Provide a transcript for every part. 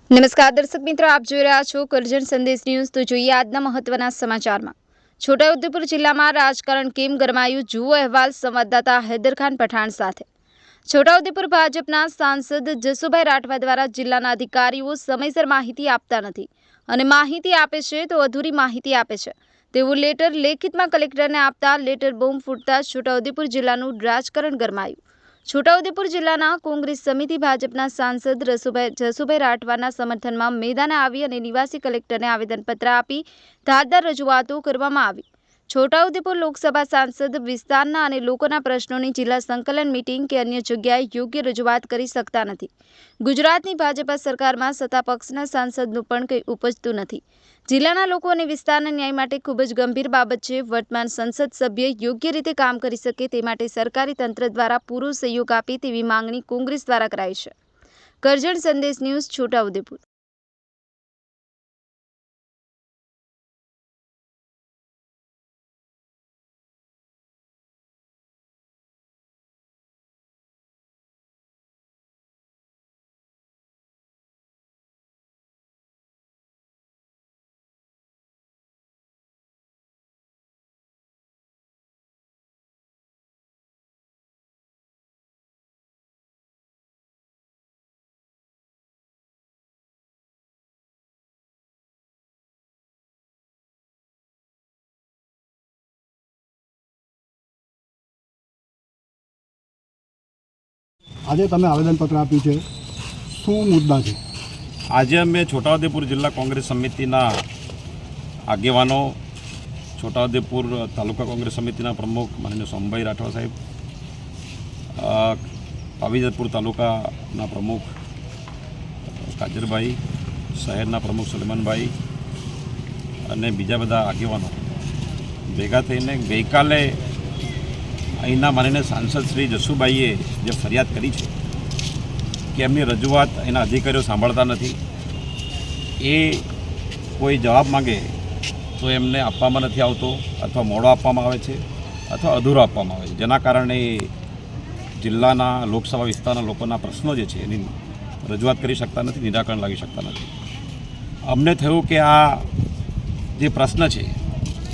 નમસ્કાર દર્શક મિત્રો, આપ જોઈ રહ્યા છો કરજણ સંદેશ ન્યૂઝ। તો જોઈએ આજના મહત્વના સમાચારમાં। છોટાઉદેપુર જિલ્લામાં રાજકારણ કેમ ગરમાયું, જુઓ અહેવાલ સંવાદદાતા હૈદરખાન પઠાણ સાથે। છોટાઉદેપુર ભાજપના સાંસદ જસુભાઈ રાઠવા દ્વારા જિલ્લાના અધિકારીઓ સમયસર માહિતી આપતા નથી અને માહિતી આપે છે તો અધૂરી માહિતી આપે છે તેવું લેટર લેખિતમાં કલેક્ટરને આપતા લેટર બોમ્બ ફૂટતા છોટાઉદેપુર જિલ્લાનું રાજકારણ ગરમાયું। છોટાઉદેપુર જિલ્લાના કોંગ્રેસ સમિતિ ભાજપના સાંસદ જસુભાઈ રાઠવાના સમર્થનમાં મેદાને આવી અને નિવાસી કલેક્ટરને આવેદનપત્ર આપી ધારદાર રજૂઆતો કરવામાં આવી। છોટાઉદેપુર લોકસભા સાંસદ વિસ્તારના અને લોકોના પ્રશ્નોની જિલ્લા સંકલન મીટિંગ કે અન્ય જગ્યાએ યોગ્ય રજૂઆત કરી શકતા નથી। ગુજરાતની ભાજપા સરકારમાં સત્તા પક્ષના સાંસદનું પણ કંઈ ઉપજતું નથી। જિલ્લાના લોકો અને વિસ્તારના ન્યાય માટે ખૂબ જ ગંભીર બાબત છે। વર્તમાન સંસદ સભ્ય યોગ્ય રીતે કામ કરી શકે તે માટે સરકારી તંત્ર દ્વારા પૂરો સહયોગ આપે તેવી માંગણી કોંગ્રેસ દ્વારા કરાઈ છે। કરજણ સંદેશ ન્યૂઝ, છોટાઉદેપુર। આજે તમે આવેદનપત્ર આપ્યું છે, શું મુદ્દા છે? આજે અમે છોટાઉદેપુર જિલ્લા કોંગ્રેસ સમિતિના આગેવાનો, છોટાઉદેપુર તાલુકા કોંગ્રેસ સમિતિના પ્રમુખ માનનીય સોમભાઈ રાઠવા સાહેબ, પાવીજતપુર તાલુકાના પ્રમુખ કાજરભાઈ, શહેરના પ્રમુખ સલમાનભાઈ અને બીજા બધા આગેવાનો ભેગા થઈને ગઈકાલે અહીંના માનનીય સાંસદ શ્રી જસુભાઈએ જે ફરિયાદ કરી છે કે એમની રજૂઆત એના અધિકારીઓ સાંભળતા નથી, એ કોઈ જવાબ માંગે તો એમને આપવામાં નથી આવતો અથવા મોડો આપવામાં આવે છે અથવા અધૂરો આપવામાં આવે છે, જેના કારણે જિલ્લાના લોકસભા વિસ્તારના લોકોના પ્રશ્નો જે છે એની રજૂઆત કરી શકતા નથી, નિરાકરણ લાવી શકતા નથી। અમને થયું કે આ જે પ્રશ્ન છે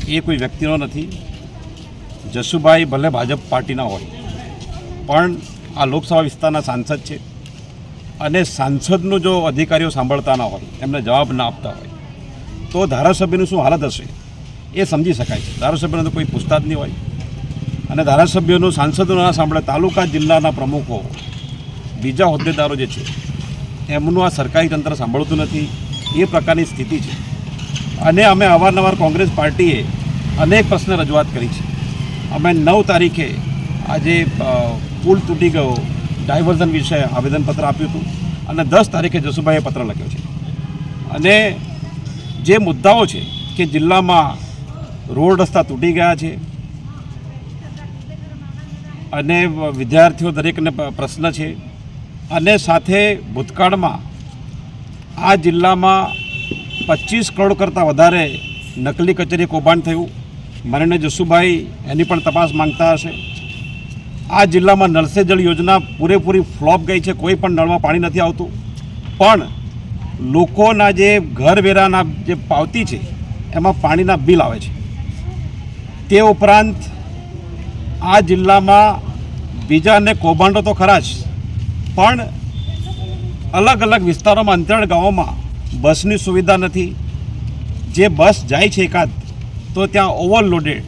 એ કોઈ વ્યક્તિનો નથી। જસુભાઈ ભલે ભાજપ પાર્ટીના હોય પણ આ લોકસભા વિસ્તારના સાંસદ છે અને સાંસદનું જો અધિકારીઓ સાંભળતા ના હોય, એમને જવાબ ના આપતા હોય તો ધારાસભ્યનું શું હાલત હશે એ સમજી શકાય છે। ધારાસભ્યને તો કોઈ પૂછતા જ નહીં હોય અને ધારાસભ્યોનું સાંસદો ના સાંભળે, તાલુકા જિલ્લાના પ્રમુખો, બીજા હોદ્દેદારો જે છે એમનું આ સરકારી તંત્ર સાંભળતું નથી, એ પ્રકારની સ્થિતિ છે। અને અમે અવારનવાર કોંગ્રેસ પાર્ટીએ અનેક પ્રશ્ન રજૂઆત કરી છે। અમે 9 તારીખે આજે પુલ તૂટી ગયો ડાયવર્ઝન વિશે આવેદનપત્ર આપ્યું હતું અને 10 તારીખે જસુભાઈએ પત્ર લખ્યો છે। અને જે મુદ્દાઓ છે કે જિલ્લામાં રોડ રસ્તા તૂટી ગયા છે અને વિદ્યાર્થીઓ દરેકને પ્રશ્ન છે અને સાથે ભૂતકાળમાં આ જિલ્લામાં 25 કરોડ કરતાં વધારે નકલી કચેરી કૌભાંડ થયું, માનનીય જસુભાઈ એની પણ તપાસ માંગતા હશે। આ જિલ્લામાં નળ સે જળ યોજના પૂરેપૂરી ફ્લોપ ગઈ છે, કોઈ પણ નળમાં પાણી નથી આવતું, પણ લોકોના જે ઘરવેરાના જે પાવતી છે એમાં પાણીના બિલ આવે છે। તે ઉપરાંત આ જિલ્લામાં બીજા અનેક કૌભાંડો તો ખરા જ, પણ અલગ અલગ વિસ્તારોમાં, અંતરાળ ગામોમાં બસની સુવિધા નથી। જે બસ જાય છે એકાદ તો ત્યાં ઓવરલોડેડ,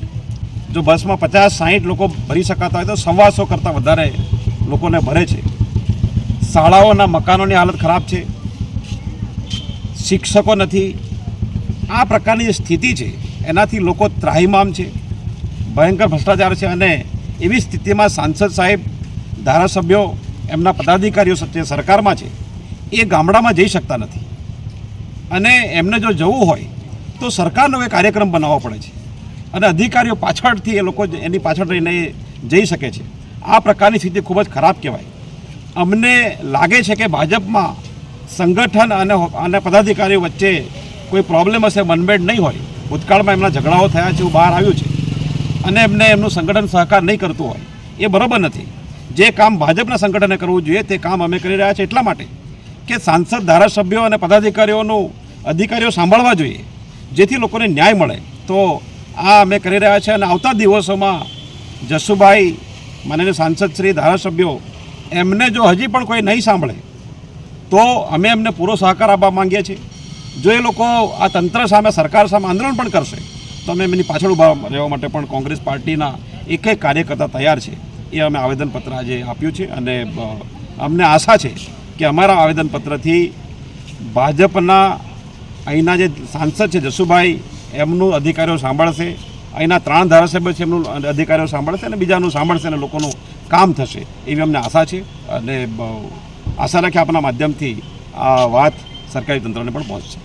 જો બસમાં 50-60 લોકો ભરી શકાતા હોય તો 125 કરતાં વધારે લોકોને ભરે છે। શાળાઓના મકાનોની હાલત ખરાબ છે, શિક્ષકો નથી। આ પ્રકારની જે સ્થિતિ છે એનાથી લોકો ત્રાહિમામ છે, ભયંકર ભ્રષ્ટાચાર છે અને એવી સ્થિતિમાં સાંસદ સાહેબ, ધારાસભ્યો, એમના પદાધિકારીઓ જે સરકારમાં છે એ ગામડામાં જઈ શકતા નથી અને એમને જો જવું હોય તો સરકારનો એક કાર્યક્રમ બનાવવો પડે છે અને અધિકારીઓ પાછળથી એ લોકો એની પાછળ રહીને જઈ શકે છે। આ પ્રકારની સ્થિતિ ખૂબ જ ખરાબ કહેવાય। અમને લાગે છે કે ભાજપમાં સંગઠન અને પદાધિકારીઓ વચ્ચે કોઈ પ્રોબ્લેમ હશે, મનમેળ નહીં હોય। ભૂતકાળમાં એમના ઝઘડાઓ થયા છે, એવું બહાર આવ્યું છે અને એમને એમનું સંગઠન સહકાર નહીં કરતું હોય એ બરાબર નથી। જે કામ ભાજપના સંગઠને કરવું જોઈએ તે કામ અમે કરી રહ્યા છીએ, એટલા માટે કે સાંસદ ધારાસભ્યો અને અધિકારીઓ સાંભળવા જોઈએ, જેથી લોકોને ન્યાય મળે. તો આ અમે કરી રહ્યા છીએ અને આવતા દિવસોમાં જસુભાઈ માનનીય સાંસદ શ્રી ધારાસભ્યો એમને જો હજી પણ કોઈ નહીં સાંભળે તો અમે એમને પૂરો સહકાર આપવા માંગીએ છીએ. જો એ લોકો આ તંત્ર સામે, સરકાર સામે આંદોલન પણ કરશે તો અમે એમની પાછળ ઊભા રહેવા માટે પણ કોંગ્રેસ પાર્ટીના એક કાર્યકર્તા તૈયાર છે. એ અમે આવેદનપત્ર આજે આપ્યું છે અને અમને આશા છે કે અમારા આવેદનપત્રથી ભાજપના અહીંના જે સાંસદ છે જસુભાઈ એમનું અધિકારીઓ સાંભળશે, અહીંના 3 ધારાસભ્યો છે એમનું અધિકારીઓ સાંભળશે અને બીજાનું સાંભળશે અને લોકોનું કામ થશે એવી અમને આશા છે. અને આશા રાખી આપણા માધ્યમથી આ વાત સરકારી તંત્રને પણ પહોંચશે.